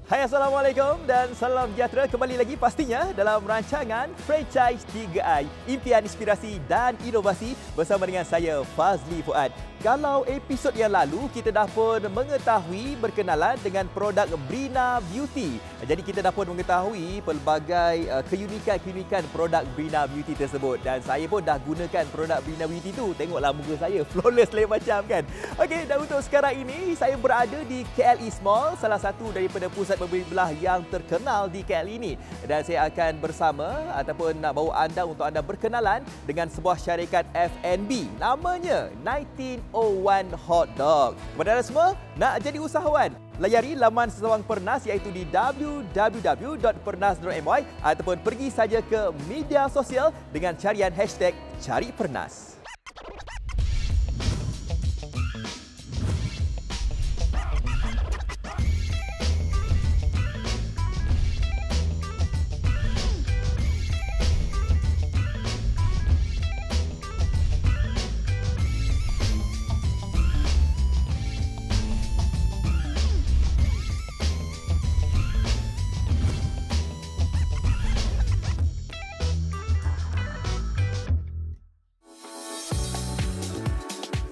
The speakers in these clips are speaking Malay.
Hai, Assalamualaikum dan salam sejahtera kembali lagi pastinya dalam rancangan Franchise 3i, impian inspirasi dan inovasi bersama dengan saya Fazli Fuad. Kalau episod yang lalu kita dah pun mengetahui berkenalan dengan produk Brina Beauty. Jadi kita dah pun mengetahui pelbagai keunikan produk Brina Beauty tersebut dan saya pun dah gunakan produk Brina Beauty tu. Tengoklah muka saya flawless lain macam kan. Okey, dan untuk sekarang ini saya berada di KL East Mall, salah satu daripada pusat pembeli belah yang terkenal di KL ini. Dan saya akan bersama ataupun nak bawa anda untuk anda berkenalan dengan sebuah syarikat F&B. Namanya 1901 Hot Dog. Kepada anda semua, nak jadi usahawan? Layari laman Sesawang Pernas iaitu di www.pernas.my ataupun pergi saja ke media sosial dengan carian hashtag Cari Pernas.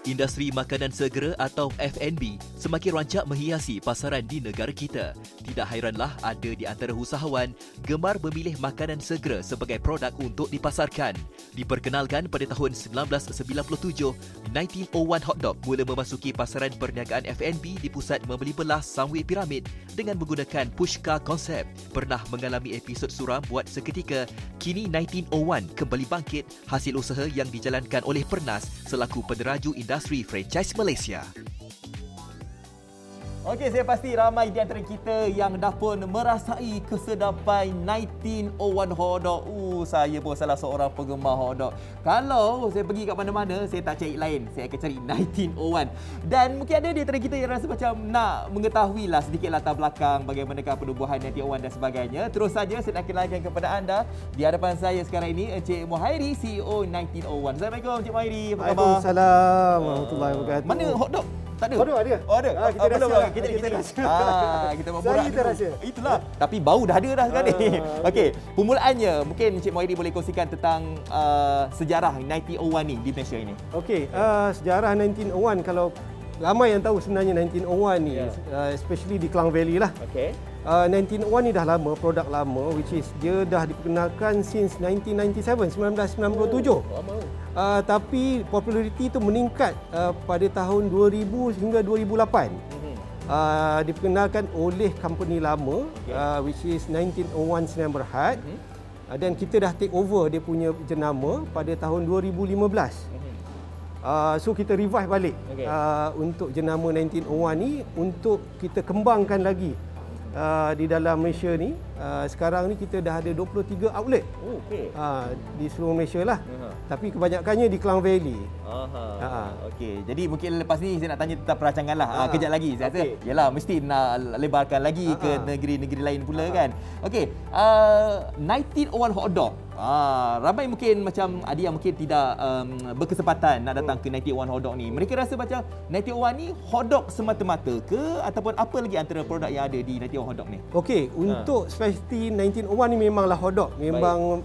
Industri makanan segera atau F&B semakin rancak menghiasi pasaran di negara kita. Tidak hairanlah ada di antara usahawan gemar memilih makanan segera sebagai produk untuk dipasarkan. Diperkenalkan pada tahun 1997, 1901 Hot Dog mula memasuki pasaran perniagaan F&B di pusat membeli belah Sunway Pyramid dengan menggunakan pushcar konsep. Pernah mengalami episod suram buat seketika, kini 1901 kembali bangkit hasil usaha yang dijalankan oleh Pernas selaku peneraju industri franchise Malaysia. Okey, saya pasti ramai di antara kita yang dah pun merasai kesedapan 1901 Hot Dog. Saya pun salah seorang penggemar hot dog. Kalau saya pergi kat mana-mana, saya tak cari lain. Saya akan cari 1901. Dan mungkin ada di antara kita yang rasa macam nak mengetahui lah sedikit latar belakang bagaimanakah penubuhan 1901 dan sebagainya. Terus saja saya nak kenalkan kepada anda. Di hadapan saya sekarang ini, Encik Muhairi, CEO 1901. Assalamualaikum, Encik Muhairi. Apa khabar? Waalaikumsalam warahmatullahi wabarakatuh. Mana hot dog? Tak ada? Oh, ada. Oh, ada? Kita rasa. Kita buat borak kita rasa. Itulah. Tapi bau dah ada dah sekarang ni. Okey, permulaannya mungkin Encik Muhairi boleh kongsikan tentang sejarah 1901 ni di Malaysia ini. Okey, sejarah 1901 kalau ramai yang tahu sebenarnya 1901 ni, especially di Klang Valley lah. Okey. 1901 ni dah lama, produk lama, which is dia dah diperkenalkan since 1997. Lama. Tapi populariti itu meningkat pada tahun 2000 hingga 2008. Diperkenalkan oleh company lama, which is 1901 Sdn Bhd. Dan kita dah take over dia punya jenama pada tahun 2015. So kita revive balik untuk jenama 1901 ni untuk kita kembangkan lagi di dalam Malaysia ni. Sekarang ni kita dah ada 23 outlet di seluruh Malaysia lah. Tapi kebanyakannya di Klang Valley. Okey, jadi mungkin lepas ni saya nak tanya tentang perancangan lah. Kejap lagi saya rasa yalah mesti nak lebarkan lagi ke negeri-negeri lain pula kan. Okey, 1901 Hot Dog. Ramai mungkin macam ada yang mungkin tidak berkesempatan nak datang ke 1901 Hot Dog ni. Mereka rasa macam 1901 ni hot dog semata-mata ke ataupun apa lagi antara produk yang ada di 1901 Hot Dog ni? Okey, untuk specialty 1901 ni memanglah hot dog. Memang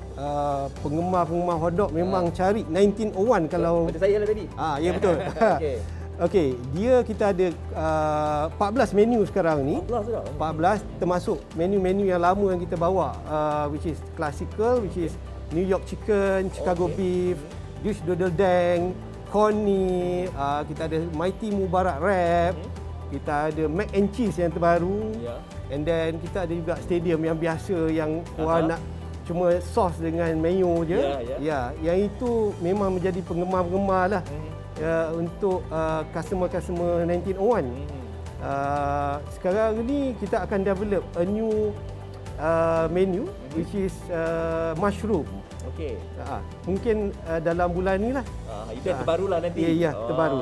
penggemar-penggemar hot dog memang cari 1901 kalau macam saya lah tadi. Ya betul. Okey, dia kita ada 14 menu sekarang ni. 14 termasuk menu-menu yang lama yang kita bawa, which is classical, which is New York chicken, Chicago beef, Dutch doodle dang, corny, kita ada Mighty Mubarak wrap, kita ada mac and cheese yang terbaru. And then kita ada juga stadium yang biasa yang orang nak cuma sos dengan mayo je. Yang itu memang menjadi penggemar-penggemar lah. Untuk customer-customer 1901. Sekarang ni kita akan develop a new menu which is mushroom. Okey. Mungkin dalam bulan ni lah. Itu yang terbaru lah nanti. Ya, terbaru.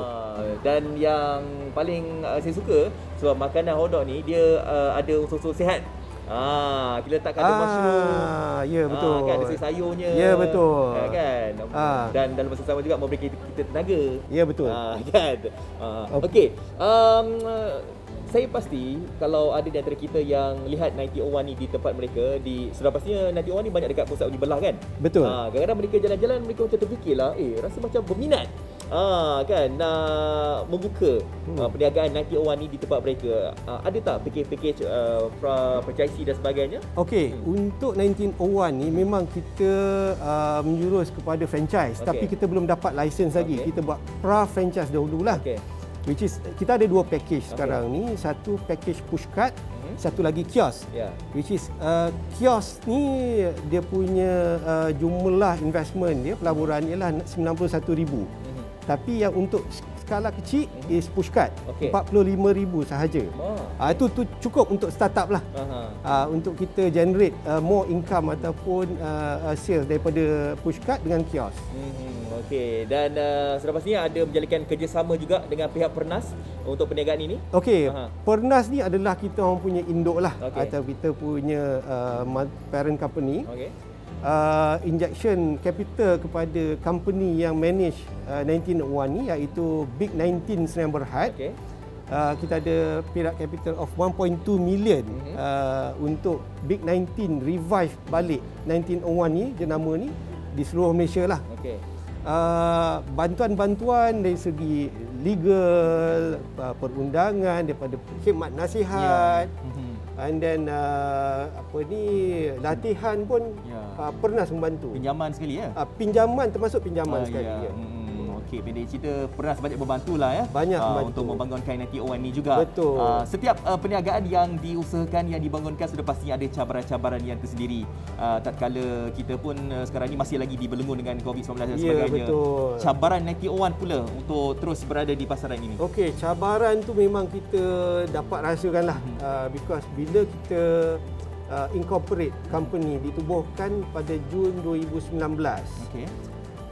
Dan yang paling saya suka sebab makanan hot dog ni dia ada unsur-unsur sihat. Kita letakkan ada mushroom. Ya betul. Kan ada sayurnya. Ya betul. Kan. Dan dalam masa sama juga memberi kita tenaga. Ya betul. Kan. Okey. saya pasti kalau ada di antara kita yang lihat 9001 ni di tempat mereka, sudah pastinya 9001 ni banyak dekat pusat uji belah kan? Betul. Kadang-kadang mereka jalan-jalan, mereka macam terfikirlah, rasa macam berminat kan nak membuka perniagaan 9001 ni di tempat mereka. Ada tak package franchisee dan sebagainya? Okey, untuk 1901 ni memang kita menjurus kepada franchise, tapi kita belum dapat license lagi. Kita buat pra-franchise dahululah. Which is kita ada dua package sekarang ni. Satu package pushcart, satu lagi kios. Which is kios ni dia punya jumlah investment dia, pelaburan ialah 91,000. Tapi yang untuk skala kecil is pushcart, 45,000 sahaja. Itu cukup untuk startup lah. Untuk kita generate more income ataupun sales daripada pushcart dengan kios. Okey, dan sudah pastinya ada menjalinkan kerjasama juga dengan pihak Pernas untuk perniagaan ini? Okey, Pernas ni adalah kita orang punya induk lah, atau kita punya parent company. Injection capital kepada company yang manage 1901 ni, iaitu Big 19 Sdn Bhd. Kita ada perak capital of 1.2 million untuk Big 19 revive balik 1901 ni, jenama ni, di seluruh Malaysia lah. Bantuan-bantuan dari segi legal, perundangan, daripada khidmat nasihat, and then latihan pun pernah membantu. Pinjaman sekali ya? Pinjaman, termasuk pinjaman sekali. Okey, pendek cerita Pernas banyak membantulah ya. Banyak membantu untuk membangunkan 9001 ni juga. Betul. Setiap perniagaan yang diusahakan, yang dibangunkan, sudah pastinya ada cabaran-cabaran yang tersendiri. Tatkala kita pun sekarang ni masih lagi dibelenggu dengan COVID-19 dan sebagainya. Betul. Cabaran 9001 pula untuk terus berada di pasaran ini. Okey, cabaran tu memang kita dapat rasakanlah, because bila kita incorporate company, ditubuhkan pada Jun 2019.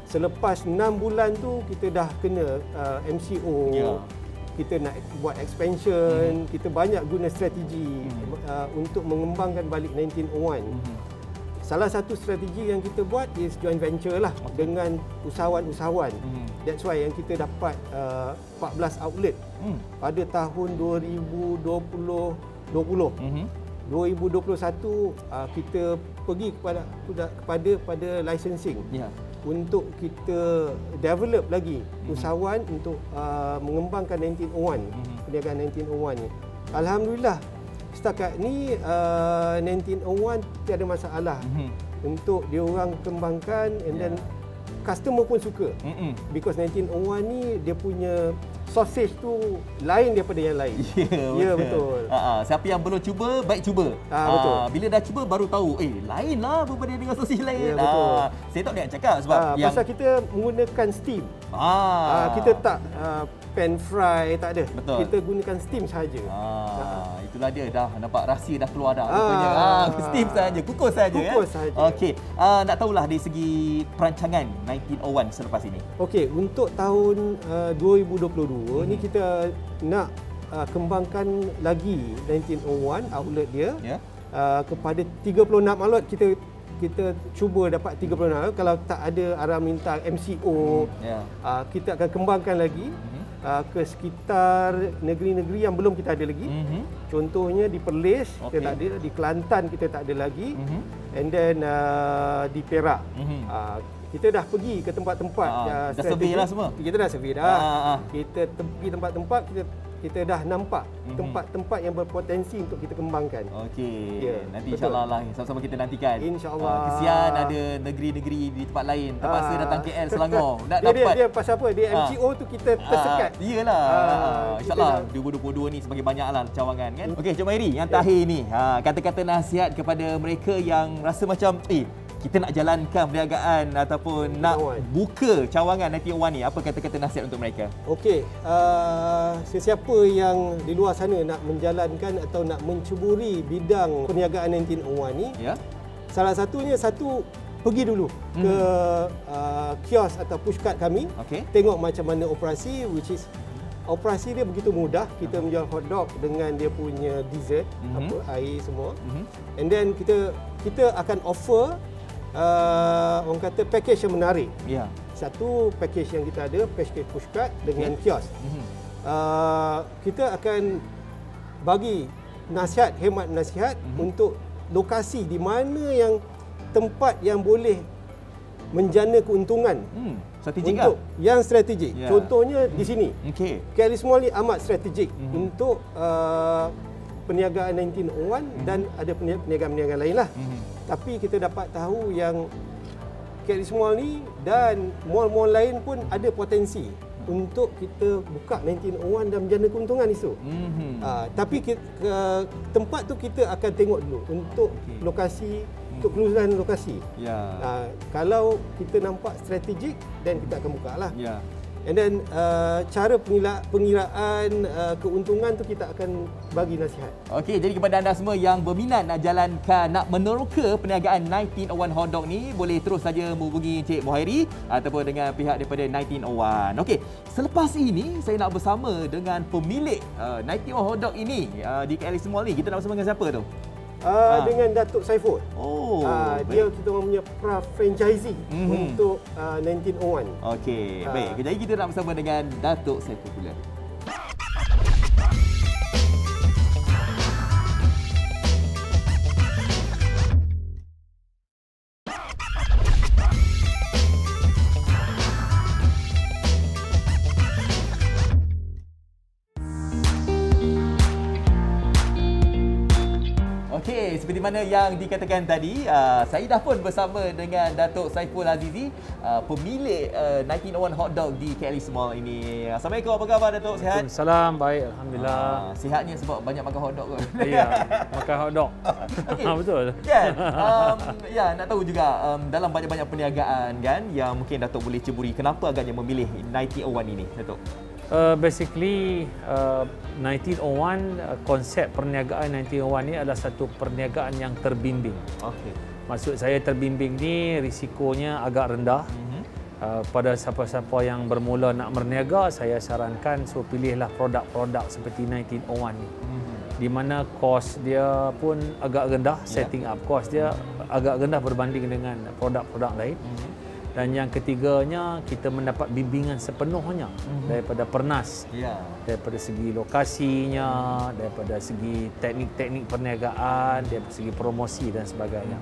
Selepas 6 bulan tu kita dah kena MCO. Kita nak buat expansion, kita banyak guna strategi untuk mengembangkan balik 1901. Salah satu strategi yang kita buat is joint venture lah dengan usahawan-usahawan. That's why yang kita dapat 14 outlet pada tahun 2020. 2021 kita pergi kepada licensing untuk kita develop lagi usahawan untuk mengembangkan 1901, perniagaan 1901 ni. Alhamdulillah setakat ni 1901 tiada masalah untuk diorang kembangkan, and then customer pun suka. Because 1901 ni dia punya sausage tu lain daripada yang lain. Ya, betul. Siapa yang belum cuba, baik cuba. Betul. Bila dah cuba baru tahu, lainlah berbanding dengan sausage lain. Ya, betul. Saya tak nak cakap sebab pasal kita menggunakan steam. Kita tak pan fry, tak ada. Betul. Kita gunakan steam sahaja. Itulah dia, dah nampak rahsia dah keluar dah. Rupanya steam sahaja, kukus sahaja. Kukus sahaja. Okey, nak tahulah dari segi perancangan 1901 selepas ini. Okey, untuk tahun 2022 ni kita nak kembangkan lagi 1901 outlet dia kepada 36 outlet. Kita cuba dapat 36 outlet. Kalau tak ada arah minta MCO, kita akan kembangkan lagi ke sekitar negeri-negeri yang belum kita ada lagi. Contohnya di Perlis kita tak ada, di Kelantan kita tak ada lagi, and then di Perak. Kita dah pergi ke tempat-tempat dah survey lah semua. Kita dah survey dah. Kita pergi tempat-tempat, kita dah nampak tempat-tempat yang berpotensi untuk kita kembangkan. Okey. Nanti insya-Allah lah sama-sama kita nantikan. Insya-Allah. Kesian ada negeri-negeri di tempat lain terpaksa datang KL Selangor nak dapat. Dia pasal apa? Dia MCO tu kita tersekat. Iyalah. Insya-Allah 2022 ni semakin banyaklah cawangan kan. Okey, Cik Mairi, yang terakhir ni, kata-kata nasihat kepada mereka yang rasa macam kita nak jalankan perniagaan ataupun nak buka cawangan 1901 ni, apa kata-kata nasihat untuk mereka? Okey, sesiapa yang di luar sana nak menjalankan atau nak mencuburi bidang perniagaan 1901 ni, salah satunya pergi dulu ke kios atau pushcart kami, tengok macam mana operasi, which is operasi dia begitu mudah. Kita menjual hotdog dengan dia punya dessert, air semua, and then kita akan offer orang kata package yang menarik. Satu package yang kita ada, package pushcart dengan kios. Kita akan bagi nasihat, hemat nasihat untuk lokasi di mana yang tempat yang boleh menjana keuntungan. Strategik untuk yang strategik. Ya. Contohnya di sini. Okey. Kelly Mall ni amat strategik untuk perniagaan 1901 dan ada perniagaan-perniagaan lain lah. Tapi kita dapat tahu yang Kelly Mall ni dan mall-mall lain pun ada potensi untuk kita buka 1901 dan menjana keuntungan esok. Tapi tempat tu kita akan tengok dulu untuk lokasi, untuk kelulusan lokasi. Kalau kita nampak strategik, dan kita akan buka lah. And then cara pengiraan keuntungan tu kita akan bagi nasihat. Okey, jadi kepada anda semua yang berminat nak jalankan, nak meneroka perniagaan 1901 Hotdog ni, boleh terus saja menghubungi Encik Muhairi ataupun dengan pihak daripada 1901. Okey, selepas ini saya nak bersama dengan pemilik 1901 Hotdog ini di KL Mall ni. Kita nak bersama dengan siapa tu? Dengan Datuk Saiful. Dia kita orang punya franchisee untuk 1901. Okey, baik. Jadi kita nak bersama dengan Datuk Saiful pula. Okey, seperti mana yang dikatakan tadi, saya dah pun bersama dengan Datuk Saiful Azizi, pemilik 1901 Hotdog di KL Mall ini. Assalamualaikum, apa khabar Datuk? Sihat? Waalaikumsalam, baik, alhamdulillah. Sihatnya sebab banyak makan hotdog kot. Ya, makan hotdog. Okay. Betul. Kan? Ya, nak tahu juga dalam banyak-banyak perniagaan kan yang mungkin Datuk boleh ceburi, kenapa agaknya memilih 1901 ini, Datuk? Basically 1901, konsep perniagaan 1901 ni adalah satu perniagaan yang terbimbing. Okey. Maksud saya terbimbing ni risikonya agak rendah. Pada siapa-siapa yang bermula nak berniaga, saya sarankan pilihlah produk-produk seperti 1901 ni. Di mana kos dia pun agak rendah, setting up kos dia agak rendah berbanding dengan produk-produk lain. Dan yang ketiganya, kita mendapat bimbingan sepenuhnya daripada Pernas. Daripada segi lokasinya, daripada segi teknik-teknik perniagaan, daripada segi promosi dan sebagainya.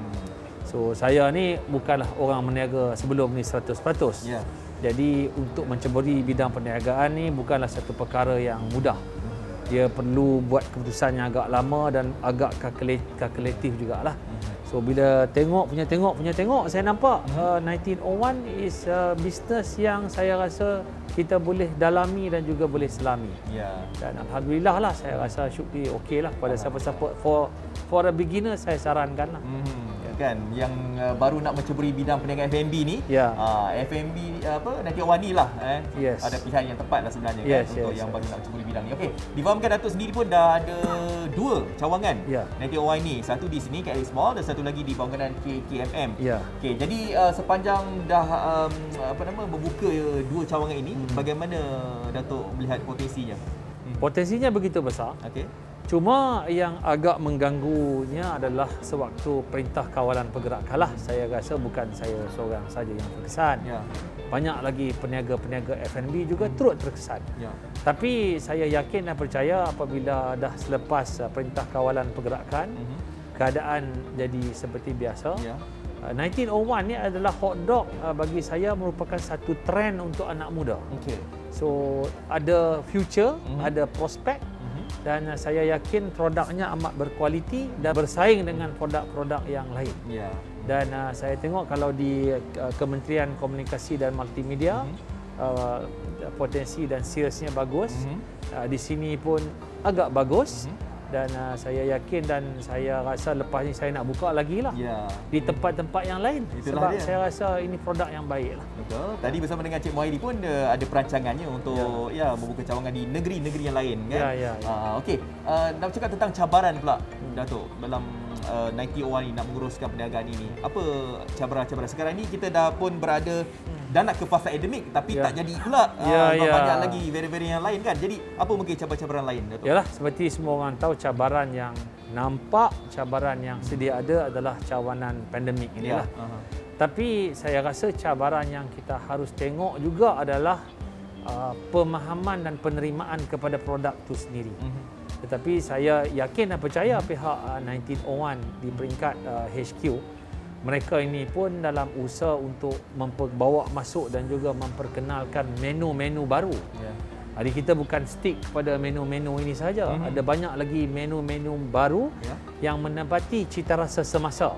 So, saya ni bukanlah orang berniaga sebelum ni 100%. Jadi, untuk menceburi bidang perniagaan ni bukanlah satu perkara yang mudah. Dia perlu buat keputusan yang agak lama dan agak kalkulatif jugalah. So bila tengok, saya nampak 1901 is a business yang saya rasa kita boleh dalami dan juga boleh selami. Dan alhamdulillah lah, saya rasa should be okay lah pada siapa-siapa. For a beginner, saya sarankan lah. Kan yang baru nak menceburi bidang perniagaan F&B ni, F&B nanti ni lah ada pilihan yang tepat lah sebenarnya untuk yang baru nak menceburi bidang ni. Okey, difahamkan Datuk sendiri pun dah ada 2 cawangan nanti ni, satu di sini KL Mall dan satu lagi di bangunan KKMM. Okey, jadi sepanjang dah membuka 2 cawangan ini, bagaimana Datuk melihat potensinya? Potensinya begitu besar. Okey. Cuma yang agak mengganggunya adalah sewaktu Perintah Kawalan Pergerakan lah. Saya rasa bukan saya seorang saja yang terkesan. Banyak lagi peniaga-peniaga F&B juga turut terkesan. Tapi saya yakin dan percaya apabila dah selepas Perintah Kawalan Pergerakan, keadaan jadi seperti biasa. 1901 ni adalah hotdog, bagi saya merupakan satu trend untuk anak muda. So ada future, ada prospek. Dan saya yakin produknya amat berkualiti dan bersaing dengan produk-produk yang lain. Dan saya tengok kalau di Kementerian Komunikasi dan Multimedia, potensi dan salesnya bagus. Di sini pun agak bagus. Dan saya yakin dan saya rasa lepas ni saya nak buka lagi lah di tempat-tempat yang lain. Itulah sebab dia. Saya rasa ini produk yang baik lah. Betul. Tadi bersama dengan Cik Muhairi pun ada perancangannya untuk membuka cawangan di negeri-negeri yang lain kan. Okey, nak bercakap tentang cabaran pula Datuk dalam 1901 ni nak menguruskan perniagaan ini. Apa cabaran-cabaran? Sekarang ni kita dah pun berada dah nak ke fasa endemik tapi tak jadi pula. Banyak lagi varian yang lain kan. Jadi apa mungkin cabaran-cabaran lain Datuk? Yalah, seperti semua orang tahu, cabaran yang nampak, cabaran yang sedia ada adalah cabaran pandemik inilah. Tapi saya rasa cabaran yang kita harus tengok juga adalah pemahaman dan penerimaan kepada produk itu sendiri. Tetapi saya yakin dan percaya pihak 1901 di peringkat HQ, mereka ini pun dalam usaha untuk membawa masuk dan juga memperkenalkan menu-menu baru. Jadi kita bukan stick pada menu-menu ini saja. Ada banyak lagi menu-menu baru yang menempati cita rasa semasa.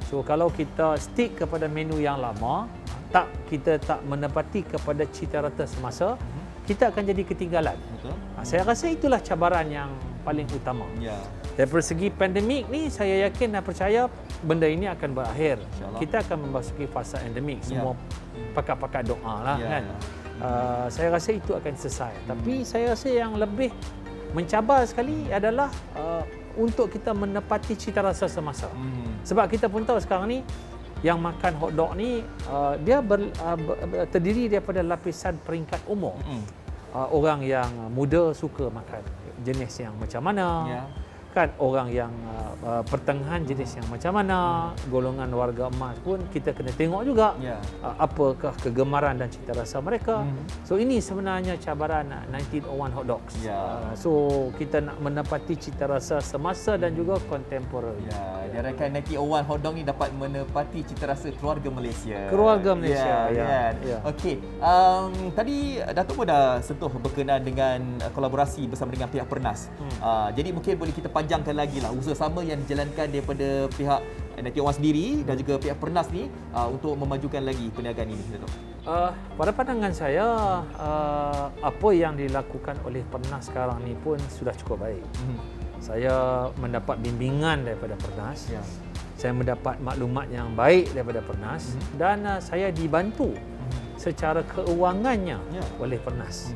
So kalau kita stick kepada menu yang lama, kita tak menempati kepada cita rasa semasa, kita akan jadi ketinggalan. Saya rasa itulah cabaran yang paling utama. Dari segi pandemik ni, saya yakin dan percaya benda ini akan berakhir. Kita akan memasuki fasa endemik. Semua pakar-pakar doa lah kan. Saya rasa itu akan selesai. Tapi saya rasa yang lebih mencabar sekali adalah untuk kita menepati cita rasa semasa. Sebab kita pun tahu sekarang ni yang makan hotdog ni dia terdiri daripada lapisan peringkat umur. Orang yang muda suka makan jenis yang macam mana, kan, orang yang pertengahan jenis yang macam mana, golongan warga emas pun kita kena tengok juga apakah kegemaran dan cita rasa mereka. So ini sebenarnya cabaran 1901 hot dogs. So kita nak menepati cita rasa semasa dan juga kontemporari. Diharapkan 1901 hot dog ni dapat menepati cita rasa keluarga Malaysia. Keluarga Malaysia. Okey, tadi Datuk pun dah sentuh berkenaan dengan kolaborasi bersama dengan pihak Pernas. Jadi mungkin boleh kita panjangkan lagi lah usaha sama yang dijalankan daripada pihak 1901 sendiri dan juga pihak Pernas ni untuk memajukan lagi perniagaan ini, Datuk. Pada pandangan saya, apa yang dilakukan oleh Pernas sekarang ni pun sudah cukup baik. Saya mendapat bimbingan daripada Pernas. Saya mendapat maklumat yang baik daripada Pernas dan saya dibantu secara keuangannya oleh Pernas.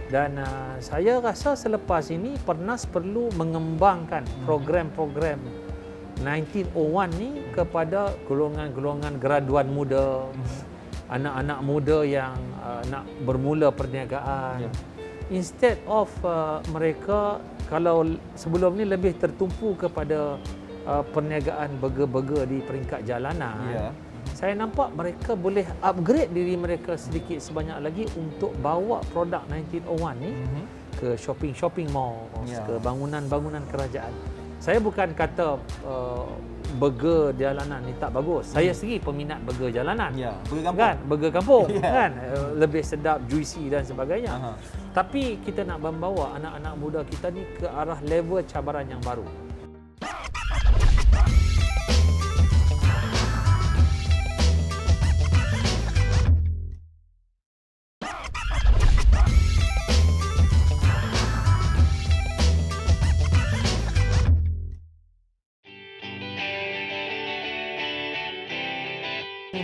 Dan saya rasa selepas ini Pernas perlu mengembangkan program-program 1901 ni kepada golongan-golongan graduan muda, anak-anak muda yang nak bermula perniagaan. Instead of mereka, kalau sebelum ni lebih tertumpu kepada perniagaan burger-burger di peringkat jalanan, saya nampak mereka boleh upgrade diri mereka sedikit sebanyak lagi untuk bawa produk 1901 ni ke shopping mall, ke bangunan-bangunan kerajaan. Saya bukan kata burger jalanan ni tak bagus. Saya sendiri peminat burger jalanan. Burger kampung. Kan? Burger kampung kan? Lebih sedap, juicy dan sebagainya. Tapi kita nak membawa anak-anak muda kita ni ke arah level cabaran yang baru.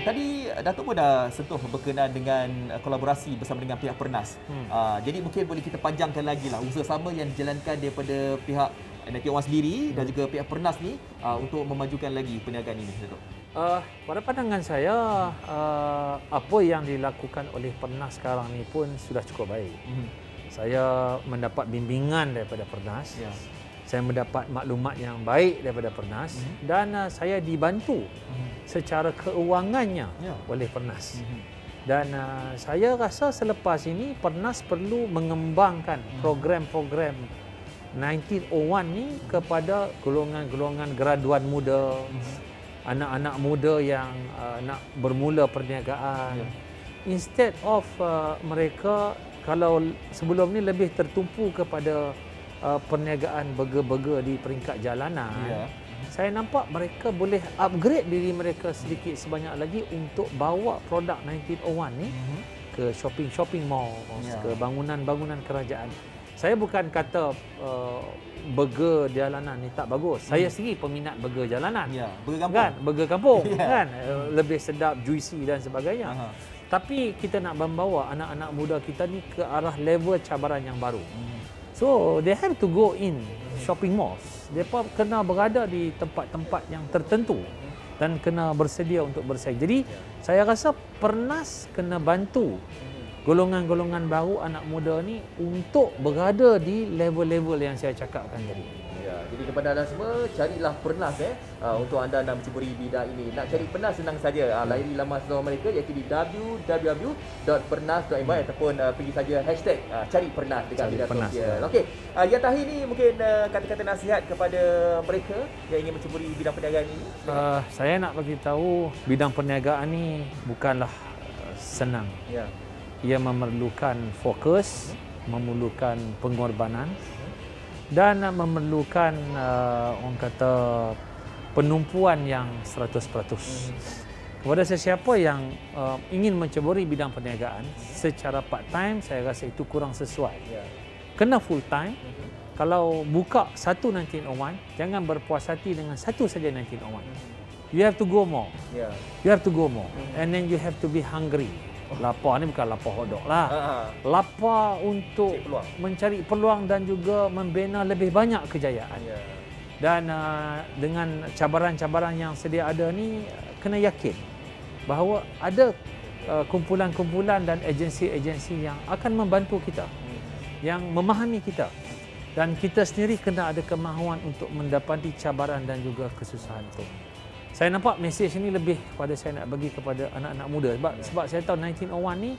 Tadi Datuk pun dah sentuh berkenaan dengan kolaborasi bersama dengan pihak Pernas. Jadi mungkin boleh kita panjangkan lagi lah usaha sama yang dijalankan daripada pihak 1901 sendiri dan juga pihak Pernas ni untuk memajukan lagi perniagaan ini, Datuk. Pada pandangan saya, apa yang dilakukan oleh Pernas sekarang ni pun sudah cukup baik. Saya mendapat bimbingan daripada Pernas. Saya mendapat maklumat yang baik daripada Pernas dan saya dibantu secara keuangannya oleh Pernas. Dan saya rasa selepas ini Pernas perlu mengembangkan program-program 1901 ni kepada golongan-golongan graduan muda, anak-anak muda yang nak bermula perniagaan. Instead of mereka, kalau sebelum ni lebih tertumpu kepada perniagaan burger-burger di peringkat jalanan, saya nampak mereka boleh upgrade diri mereka sedikit sebanyak lagi untuk bawa produk 1901 ni ke shopping mall, ke bangunan-bangunan kerajaan. Saya bukan kata burger jalanan ni tak bagus. Saya sendiri peminat burger jalanan. Burger kampung. Kan? Burger kampung kan? Lebih sedap, juicy dan sebagainya. Tapi kita nak membawa anak-anak muda kita ni ke arah level cabaran yang baru. So they have to go in shopping malls. Mereka kena berada di tempat-tempat yang tertentu dan kena bersedia untuk bersaing. Jadi saya rasa Pernas kena bantu golongan-golongan baru anak muda ni untuk berada di level-level yang saya cakapkan tadi. Jadi kepada anda semua, carilah Pernas untuk anda nak menceburi bidang ini. Nak cari Pernas senang saja. Layari laman sosial mereka iaitu di www.pernas.my ataupun pergi saja hashtag cari Pernas dekat media sosial. Okey, yang terakhir ni mungkin kata-kata nasihat kepada mereka yang ingin menceburi bidang perniagaan ini. Saya nak bagi tahu bidang perniagaan ni bukanlah senang. Ya. Ia memerlukan fokus, memerlukan pengorbanan dan memerlukan orang kata penumpuan yang 100%. Kepada sesiapa yang ingin menceburi bidang perniagaan secara part time, saya rasa itu kurang sesuai. Kena full time. Kalau buka satu 1901, jangan berpuas hati dengan satu saja 1901. You have to go more. You have to go more. And then you have to be hungry. Lapar ni bukan lapar hotdog lah. Lapar untuk mencari peluang dan juga membina lebih banyak kejayaan. Dan dengan cabaran-cabaran yang sedia ada ni, kena yakin bahawa ada kumpulan-kumpulan dan agensi-agensi yang akan membantu kita, yang memahami kita. Dan kita sendiri kena ada kemahuan untuk mendapati cabaran dan juga kesusahan itu. Saya nampak mesej ini lebih pada saya nak bagi kepada anak-anak muda sebab saya tahu 1901 ni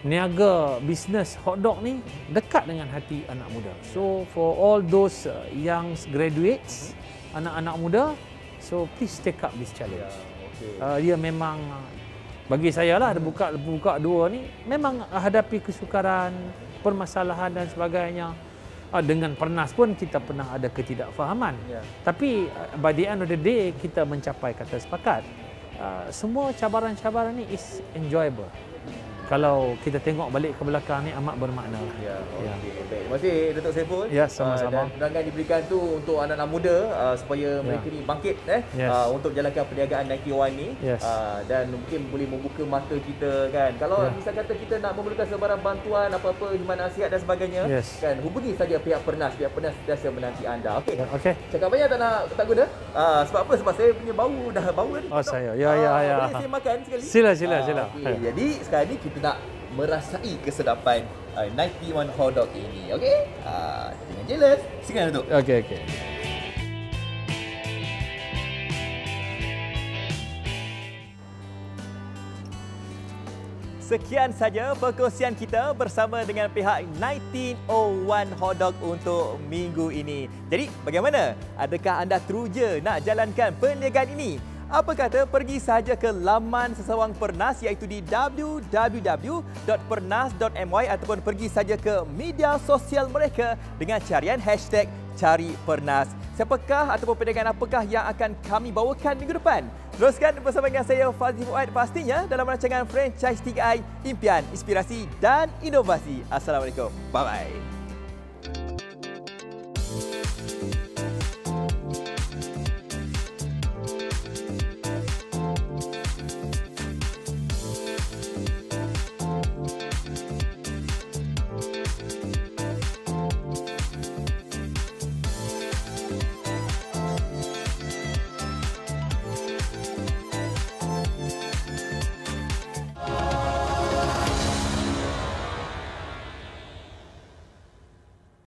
niaga bisnes hotdog ni dekat dengan hati anak muda. So for all those young graduates, anak-anak muda, so please take up this challenge. Dia memang bagi saya lah buka dua ni memang hadapi kesukaran, permasalahan dan sebagainya. Dengan Pernas pun kita pernah ada ketidakfahaman. Tapi by the end of the day kita mencapai kata sepakat. Semua cabaran-cabaran ni is enjoyable. Kalau kita tengok balik ke belakang ni amat bermakna. Baik. Terima kasih Datuk Saiful. Ya, sama-sama. Dan undangan diberikan tu untuk anak-anak muda supaya mereka ni bangkit untuk jalankan perniagaan 91 ni. Dan mungkin boleh membuka mata kita kan. Kalau misal kata kita nak memerlukan sebarang bantuan apa-apa hikmat nasihat dan sebagainya kan, hubungi saja pihak Pernas. Pihak Pernas sentiasa menanti anda. Okey. Cakap banyak tak guna. Sebab apa? Sebab saya punya bau dah bau kan. Saya. Boleh saya makan sekali? Sila. Jadi sekarang ni kita nak merasai kesedapan 91 hotdog ini. Okey? Jangan jealous. Silakan Datuk. Okey. Sekian saja perkongsian kita bersama dengan pihak 1901 Hotdog untuk minggu ini. Jadi, bagaimana? Adakah anda teruja nak jalankan perniagaan ini? Apa kata pergi sahaja ke laman sesawang Pernas iaitu di www.pernas.my ataupun pergi saja ke media sosial mereka dengan carian hashtag Cari Pernas. Siapakah ataupun perniagaan apakah yang akan kami bawakan minggu depan? Teruskan bersama dengan saya Fazli Fuad pastinya dalam rancangan Franchise 3i, Impian, Inspirasi dan Inovasi. Assalamualaikum. Bye-bye.